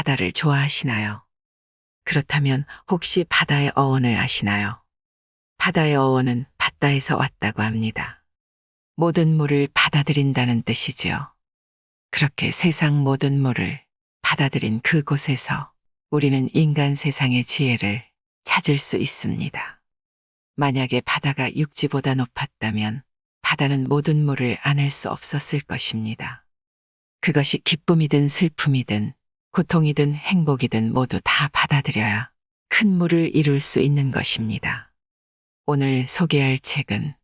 바다를 좋아하시나요? 그렇다면 혹시 바다의 어원을 아시나요? 바다의 어원은 바다에서 왔다고 합니다. 모든 물을 받아들인다는 뜻이지요. 그렇게 세상 모든 물을 받아들인 그곳에서 우리는 인간 세상의 지혜를 찾을 수 있습니다. 만약에 바다가 육지보다 높았다면 바다는 모든 물을 안을 수 없었을 것입니다. 그것이 기쁨이든 슬픔이든 고통이든 행복이든 모두 다 받아들여야 큰 물을 이룰 수 있는 것입니다. 오늘 소개할 책은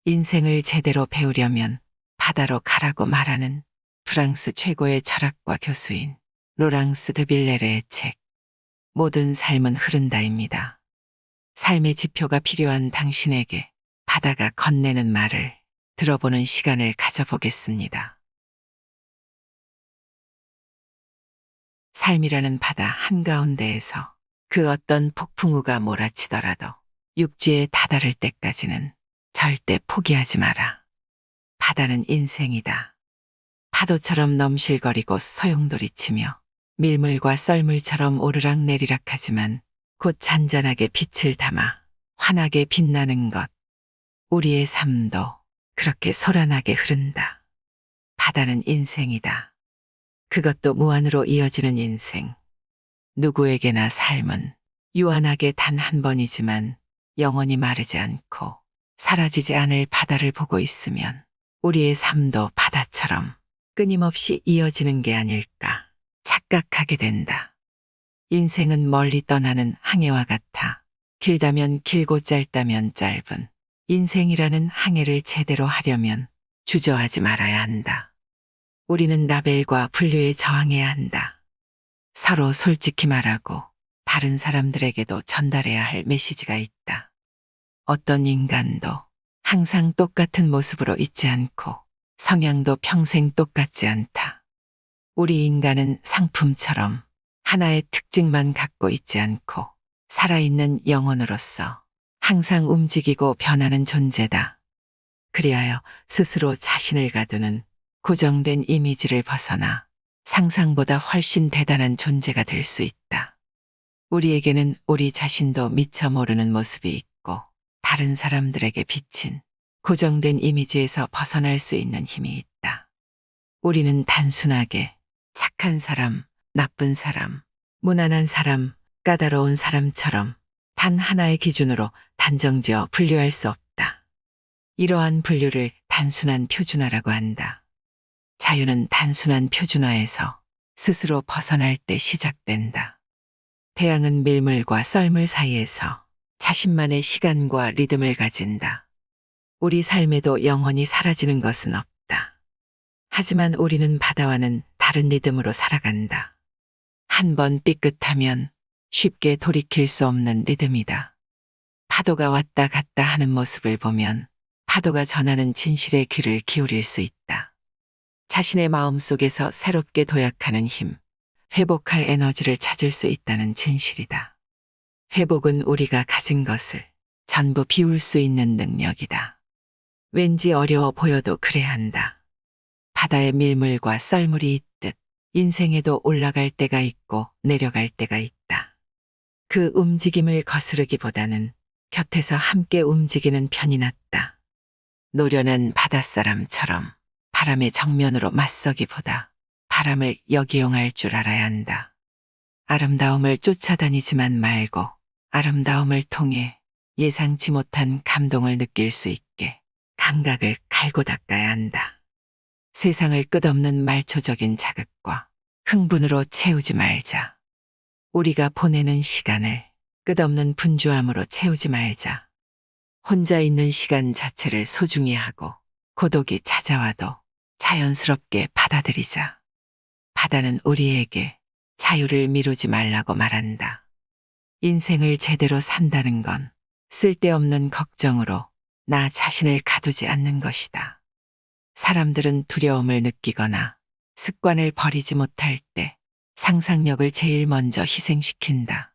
인생을 제대로 배우려면 바다로 가라고 말하는 프랑스 최고의 철학과 교수인 로랑스 드 빌레르의 책 모든 삶은 흐른다입니다. 삶의 지표가 필요한 당신에게 바다가 건네는 말을 들어보는 시간을 가져보겠습니다. 삶이라는 바다 한가운데에서 그 어떤 폭풍우가 몰아치더라도 육지에 다다를 때까지는 절대 포기하지 마라. 바다는 인생이다. 파도처럼 넘실거리고 소용돌이치며 밀물과 썰물처럼 오르락내리락 하지만 곧 잔잔하게 빛을 담아 환하게 빛나는 것. 우리의 삶도 그렇게 소란하게 흐른다. 바다는 인생이다. 그것도 무한으로 이어지는 인생. 누구에게나 삶은 유한하게 단 한 번이지만 영원히 마르지 않고 사라지지 않을 바다를 보고 있으면 우리의 삶도 바다처럼 끊임없이 이어지는 게 아닐까 착각하게 된다. 인생은 멀리 떠나는 항해와 같아 길다면 길고 짧다면 짧은 인생이라는 항해를 제대로 하려면 주저하지 말아야 한다. 우리는 라벨과 분류에 저항해야 한다. 서로 솔직히 말하고 다른 사람들에게도 전달해야 할 메시지가 있다. 어떤 인간도 항상 똑같은 모습으로 있지 않고 성향도 평생 똑같지 않다. 우리 인간은 상품처럼 하나의 특징만 갖고 있지 않고 살아있는 영혼으로서 항상 움직이고 변하는 존재다. 그리하여 스스로 자신을 가두는 고정된 이미지를 벗어나 상상보다 훨씬 대단한 존재가 될 수 있다. 우리에게는 우리 자신도 미처 모르는 모습이 있고 다른 사람들에게 비친 고정된 이미지에서 벗어날 수 있는 힘이 있다. 우리는 단순하게 착한 사람, 나쁜 사람, 무난한 사람, 까다로운 사람처럼 단 하나의 기준으로 단정지어 분류할 수 없다. 이러한 분류를 단순한 표준화라고 한다. 자유는 단순한 표준화에서 스스로 벗어날 때 시작된다. 태양은 밀물과 썰물 사이에서 자신만의 시간과 리듬을 가진다. 우리 삶에도 영원히 사라지는 것은 없다. 하지만 우리는 바다와는 다른 리듬으로 살아간다. 한 번 삐끗하면 쉽게 돌이킬 수 없는 리듬이다. 파도가 왔다 갔다 하는 모습을 보면 파도가 전하는 진실에 귀를 기울일 수 있다. 자신의 마음속에서 새롭게 도약하는 힘, 회복할 에너지를 찾을 수 있다는 진실이다. 회복은 우리가 가진 것을 전부 비울 수 있는 능력이다. 왠지 어려워 보여도 그래야 한다. 바다에 밀물과 썰물이 있듯 인생에도 올라갈 때가 있고 내려갈 때가 있다. 그 움직임을 거스르기보다는 곁에서 함께 움직이는 편이 낫다. 노련한 바닷사람처럼 바람의 정면으로 맞서기보다 바람을 역이용할 줄 알아야 한다. 아름다움을 쫓아다니지만 말고 아름다움을 통해 예상치 못한 감동을 느낄 수 있게 감각을 갈고 닦아야 한다. 세상을 끝없는 말초적인 자극과 흥분으로 채우지 말자. 우리가 보내는 시간을 끝없는 분주함으로 채우지 말자. 혼자 있는 시간 자체를 소중히 하고 고독이 찾아와도 자연스럽게 받아들이자. 바다는 우리에게 자유를 미루지 말라고 말한다. 인생을 제대로 산다는 건 쓸데없는 걱정으로 나 자신을 가두지 않는 것이다. 사람들은 두려움을 느끼거나 습관을 버리지 못할 때 상상력을 제일 먼저 희생시킨다.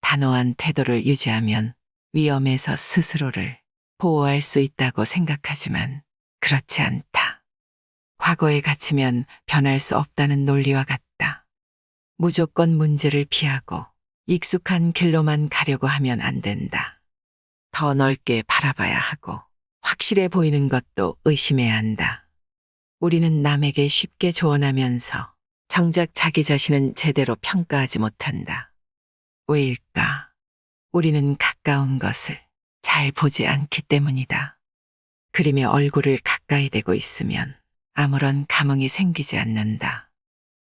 단호한 태도를 유지하면 위험에서 스스로를 보호할 수 있다고 생각하지만 그렇지 않다. 과거에 갇히면 변할 수 없다는 논리와 같다. 무조건 문제를 피하고 익숙한 길로만 가려고 하면 안 된다. 더 넓게 바라봐야 하고 확실해 보이는 것도 의심해야 한다. 우리는 남에게 쉽게 조언하면서 정작 자기 자신은 제대로 평가하지 못한다. 왜일까? 우리는 가까운 것을 잘 보지 않기 때문이다. 그림의 얼굴을 가까이 대고 있으면 아무런 감흥이 생기지 않는다.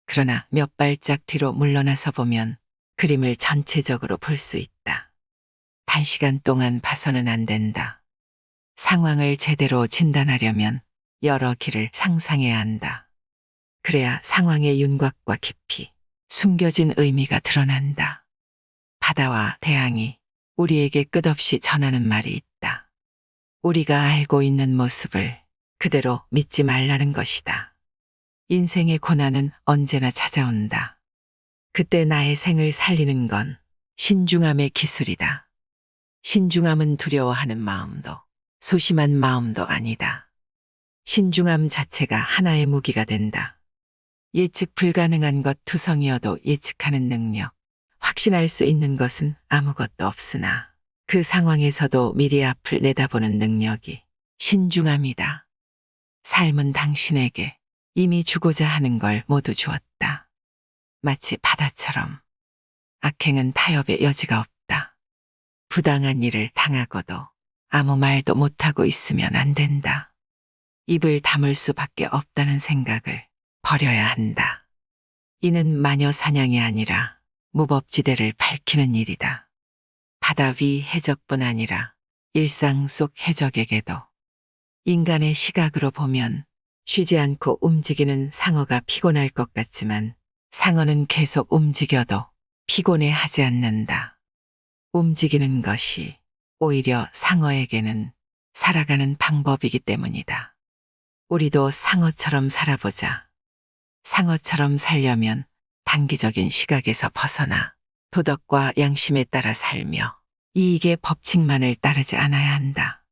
그러나 몇 발짝 뒤로 물러나서 보면 그림을 전체적으로 볼 수 있다. 단시간 동안 봐서는 안 된다. 상황을 제대로 진단하려면 여러 길을 상상해야 한다. 그래야 상황의 윤곽과 깊이, 숨겨진 의미가 드러난다. 바다와 태양이 우리에게 끝없이 전하는 말이 있다. 우리가 알고 있는 모습을 그대로 믿지 말라는 것이다. 인생의 고난은 언제나 찾아온다. 그때 나의 생을 살리는 건 신중함의 기술이다. 신중함은 두려워하는 마음도 소심한 마음도 아니다. 신중함 자체가 하나의 무기가 된다. 예측 불가능한 것 투성이어도 예측하는 능력, 확신할 수 있는 것은 아무것도 없으나 그 상황에서도 미리 앞을 내다보는 능력이 신중함이다. 삶은 당신에게 이미 주고자 하는 걸 모두 주었다. 마치 바다처럼. 악행은 타협의 여지가 없다. 부당한 일을 당하고도 아무 말도 못하고 있으면 안 된다. 입을 다물 수밖에 없다는 생각을 버려야 한다. 이는 마녀 사냥이 아니라 무법지대를 밝히는 일이다. 바다 위 해적뿐 아니라 일상 속 해적에게도 인간의 시각으로 보면 쉬지 않고 움직이는 상어가 피곤할 것 같지만 상어는 계속 움직여도 피곤해 하지 않는다. 움직이는 것이 오히려 상어에게는 살아가는 방법이기 때문이다. 우리도 상어처럼 살아보자. 상어처럼 살려면 단기적인 시각에서 벗어나 도덕과 양심에 따라 살며 이익의 법칙만을 따르지 않아야 한다.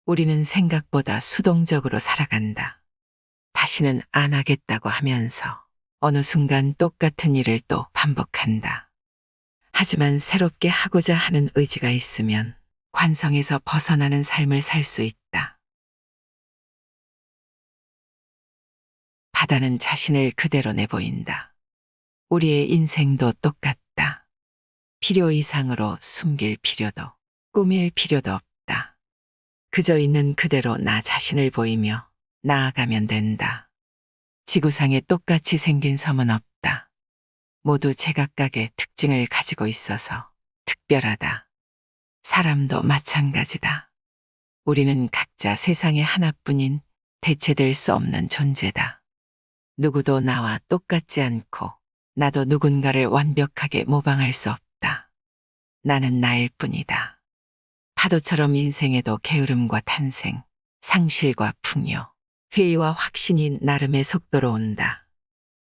우리는 생각보다 수동적으로 살아간다. 다시는 안 하겠다고 하면서 어느 순간 똑같은 일을 또 반복한다. 하지만 새롭게 하고자 하는 의지가 있으면 관성에서 벗어나는 삶을 살 수 있다. 바다는 자신을 그대로 내보인다. 우리의 인생도 똑같다. 필요 이상으로 숨길 필요도 꾸밀 필요도 없다. 그저 있는 그대로 나 자신을 보이며 나아가면 된다. 지구상에 똑같이 생긴 섬은 없다. 모두 제각각의 특징을 가지고 있어서 특별하다. 사람도 마찬가지다. 우리는 각자 세상에 하나뿐인 대체될 수 없는 존재다. 누구도 나와 똑같지 않고 나도 누군가를 완벽하게 모방할 수 없다. 나는 나일 뿐이다. 파도처럼 인생에도 게으름과 탄생, 상실과 풍요, 회의와 확신이 나름의 속도로 온다.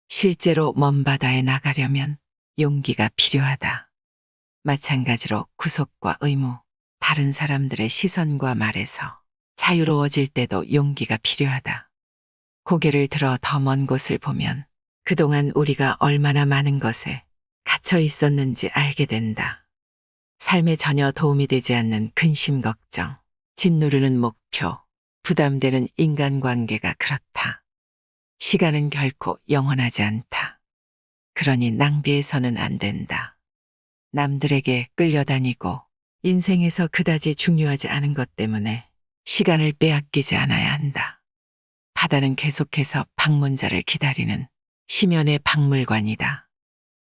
실제로 먼 바다에 나가려면 용기가 필요하다. 마찬가지로 구속과 의무, 다른 사람들의 시선과 말에서 자유로워질 때도 용기가 필요하다. 고개를 들어 더 먼 곳을 보면 그동안 우리가 얼마나 많은 것에 갇혀 있었는지 알게 된다. 삶에 전혀 도움이 되지 않는 근심 걱정, 짓누르는 목표, 부담되는 인간관계가 그렇다. 시간은 결코 영원하지 않다. 그러니 낭비해서는 안 된다. 남들에게 끌려다니고 인생에서 그다지 중요하지 않은 것 때문에 시간을 빼앗기지 않아야 한다. 바다는 계속해서 방문자를 기다리는 심연의 박물관이다.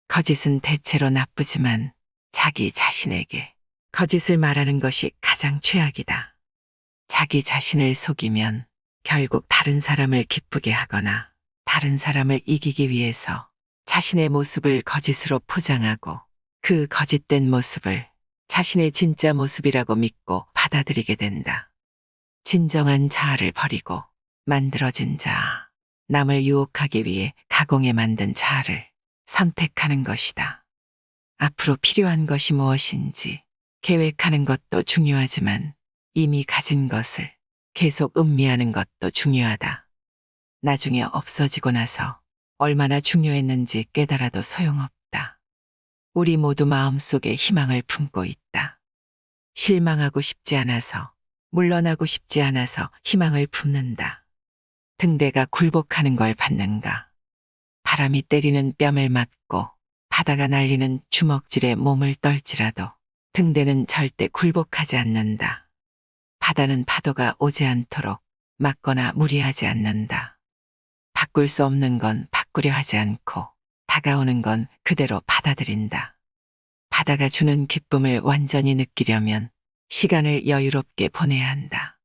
거짓은 대체로 나쁘지만 자기 자신에게 거짓을 말하는 것이 가장 최악이다. 자기 자신을 속이면 결국 다른 사람을 기쁘게 하거나 다른 사람을 이기기 위해서 자신의 모습을 거짓으로 포장하고 그 거짓된 모습을 자신의 진짜 모습이라고 믿고 받아들이게 된다. 진정한 자아를 버리고 만들어진 자아, 남을 유혹하기 위해 가공해 만든 자아를 선택하는 것이다. 앞으로 필요한 것이 무엇인지 계획하는 것도 중요하지만 이미 가진 것을 계속 음미하는 것도 중요하다. 나중에 없어지고 나서 얼마나 중요했는지 깨달아도 소용없다. 우리 모두 마음속에 희망을 품고 있다. 실망하고 싶지 않아서, 물러나고 싶지 않아서 희망을 품는다. 등대가 굴복하는 걸 받는가. 바람이 때리는 뺨을 맞고 바다가 날리는 주먹질에 몸을 떨지라도 등대는 절대 굴복하지 않는다. 바다는 파도가 오지 않도록 막거나 무리하지 않는다. 바꿀 수 없는 건 바꾸려 하지 않고 다가오는 건 그대로 받아들인다. 바다가 주는 기쁨을 완전히 느끼려면 시간을 여유롭게 보내야 한다.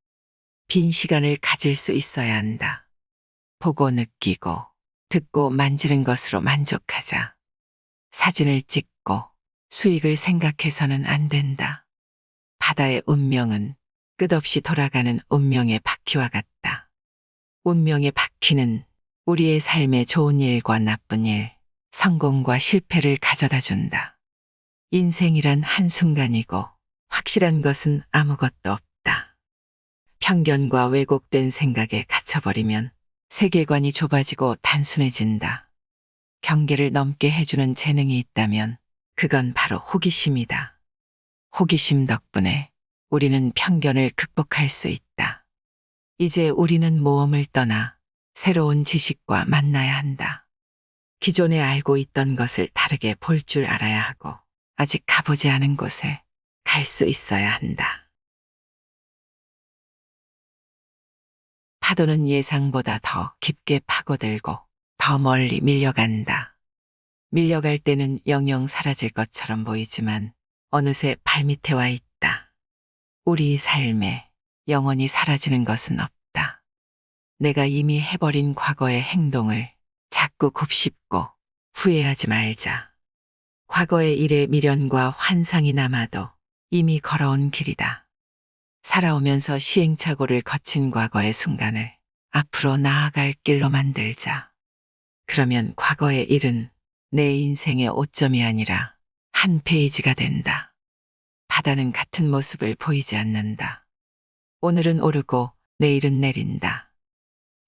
빈 시간을 가질 수 있어야 한다. 보고 느끼고 듣고 만지는 것으로 만족하자. 사진을 찍고 수익을 생각해서는 안 된다. 바다의 운명은 끝없이 돌아가는 운명의 바퀴와 같다. 운명의 바퀴는 우리의 삶에 좋은 일과 나쁜 일, 성공과 실패를 가져다 준다. 인생이란 한순간이고 확실한 것은 아무것도 없다. 편견과 왜곡된 생각에 갇혀버리면 세계관이 좁아지고 단순해진다. 경계를 넘게 해주는 재능이 있다면 그건 바로 호기심이다. 호기심 덕분에 우리는 편견을 극복할 수 있다. 이제 우리는 모험을 떠나 새로운 지식과 만나야 한다. 기존에 알고 있던 것을 다르게 볼 줄 알아야 하고 아직 가보지 않은 곳에 갈 수 있어야 한다. 파도는 예상보다 더 깊게 파고들고 더 멀리 밀려간다. 밀려갈 때는 영영 사라질 것처럼 보이지만 어느새 발밑에 와 있다. 우리 삶에 영원히 사라지는 것은 없다. 내가 이미 해버린 과거의 행동을 자꾸 곱씹고 후회하지 말자. 과거의 일의 미련과 환상이 남아도 이미 걸어온 길이다. 살아오면서 시행착오를 거친 과거의 순간을 앞으로 나아갈 길로 만들자. 그러면 과거의 일은 내 인생의 오점이 아니라 한 페이지가 된다. 바다는 같은 모습을 보이지 않는다. 오늘은 오르고 내일은 내린다.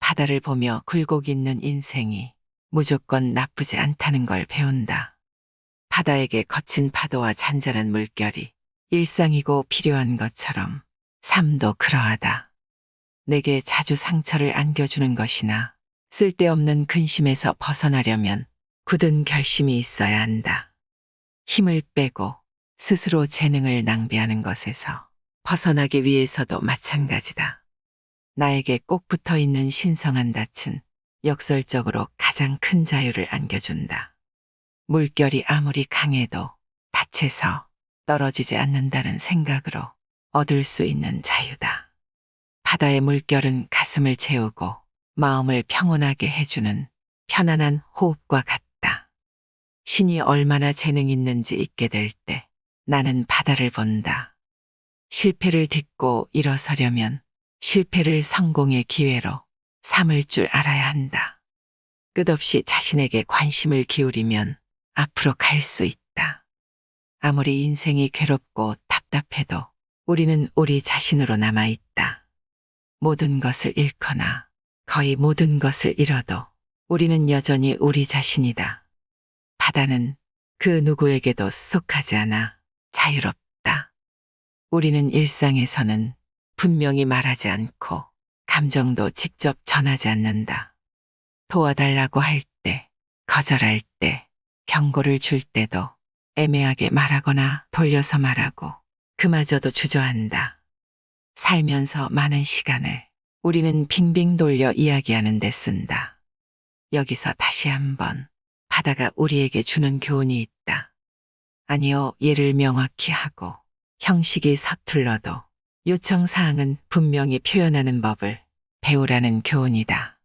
바다를 보며 굴곡 있는 인생이 무조건 나쁘지 않다는 걸 배운다. 바다에게 거친 파도와 잔잔한 물결이 일상이고 필요한 것처럼 삶도 그러하다. 내게 자주 상처를 안겨주는 것이나 쓸데없는 근심에서 벗어나려면 굳은 결심이 있어야 한다. 힘을 빼고 스스로 재능을 낭비하는 것에서 벗어나기 위해서도 마찬가지다. 나에게 꼭 붙어 있는 신성한 닻은 역설적으로 가장 큰 자유를 안겨준다. 물결이 아무리 강해도 닻에서 떨어지지 않는다는 생각으로 얻을 수 있는 자유다. 바다의 물결은 가슴을 채우고 마음을 평온하게 해주는 편안한 호흡과 같다. 신이 얼마나 재능 있는지 잊게 될 때 나는 바다를 본다. 실패를 딛고 일어서려면 실패를 성공의 기회로 삼을 줄 알아야 한다. 끝없이 자신에게 관심을 기울이면 앞으로 갈 수 있다. 아무리 인생이 괴롭고 답답해도 우리는 우리 자신으로 남아있다. 모든 것을 잃거나 거의 모든 것을 잃어도 우리는 여전히 우리 자신이다. 바다는 그 누구에게도 속하지 않아 자유롭다. 우리는 일상에서는 분명히 말하지 않고 감정도 직접 전하지 않는다. 도와달라고 할 때, 거절할 때, 경고를 줄 때도 애매하게 말하거나 돌려서 말하고 그마저도 주저한다. 살면서 많은 시간을 우리는 빙빙 돌려 이야기하는 데 쓴다. 여기서 다시 한번 바다가 우리에게 주는 교훈이 있다. 아니요, 예를 명확히 하고 형식이 서툴러도 요청사항은 분명히 표현하는 법을 배우라는 교훈이다.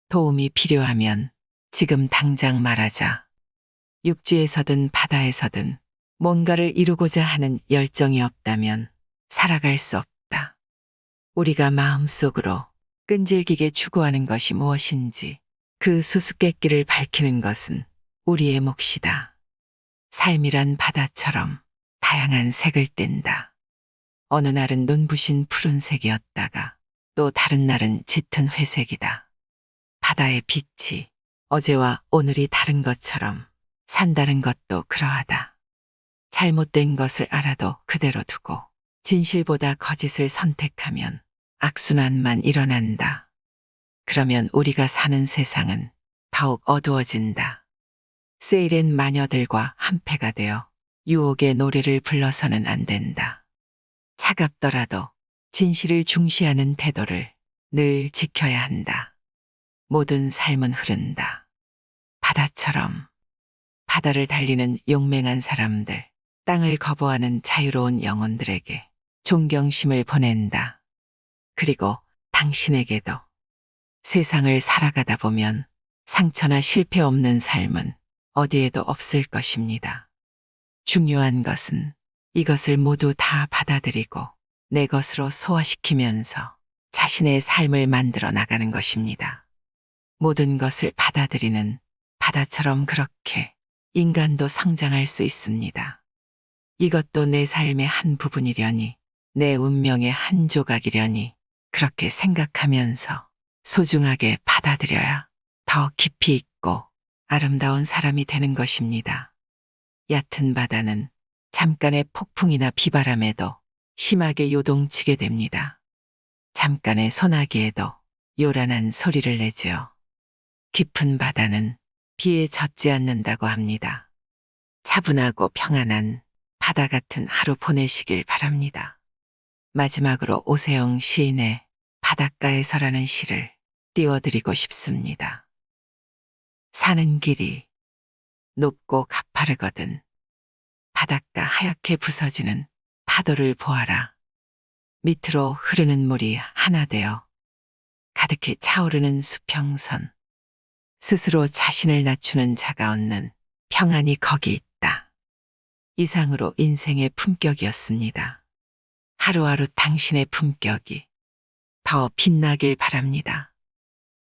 도움이 필요하면 지금 당장 말하자. 육지에서든 바다에서든 뭔가를 이루고자 하는 열정이 없다면 살아갈 수 없다. 우리가 마음속으로 끈질기게 추구하는 것이 무엇인지 그 수수께끼를 밝히는 것은 우리의 몫이다. 삶이란 바다처럼 다양한 색을 띈다. 어느 날은 눈부신 푸른색이었다가 또 다른 날은 짙은 회색이다. 바다의 빛이 어제와 오늘이 다른 것처럼 산다는 것도 그러하다. 잘못된 것을 알아도 그대로 두고 진실보다 거짓을 선택하면 악순환만 일어난다. 그러면 우리가 사는 세상은 더욱 어두워진다. 세일엔 마녀들과 한패가 되어 유혹의 노래를 불러서는 안 된다. 차갑더라도 진실을 중시하는 태도를 늘 지켜야 한다. 모든 삶은 흐른다. 바다처럼. 바다를 달리는 용맹한 사람들, 땅을 거부하는 자유로운 영혼들에게 존경심을 보낸다. 그리고 당신에게도. 세상을 살아가다 보면 상처나 실패 없는 삶은 어디에도 없을 것입니다. 중요한 것은 이것을 모두 다 받아들이고 내 것으로 소화시키면서 자신의 삶을 만들어 나가는 것입니다. 모든 것을 받아들이는 바다처럼 그렇게 인간도 성장할 수 있습니다. 이것도 내 삶의 한 부분이려니, 내 운명의 한 조각이려니 그렇게 생각하면서 소중하게 받아들여야 더 깊이 있고 아름다운 사람이 되는 것입니다. 얕은 바다는 잠깐의 폭풍이나 비바람에도 심하게 요동치게 됩니다. 잠깐의 소나기에도 요란한 소리를 내지요. 깊은 바다는 비에 젖지 않는다고 합니다. 차분하고 평안한 바다 같은 하루 보내시길 바랍니다. 마지막으로 오세영 시인의 바닷가에서라는 시를 띄워드리고 싶습니다. 사는 길이 높고 가파르거든 바닷가 하얗게 부서지는 파도를 보아라. 밑으로 흐르는 물이 하나 되어 가득히 차오르는 수평선. 스스로 자신을 낮추는 자가 얻는 평안이 거기 있다. 이상으로 인생의 품격이었습니다. 하루하루 당신의 품격이 더 빛나길 바랍니다.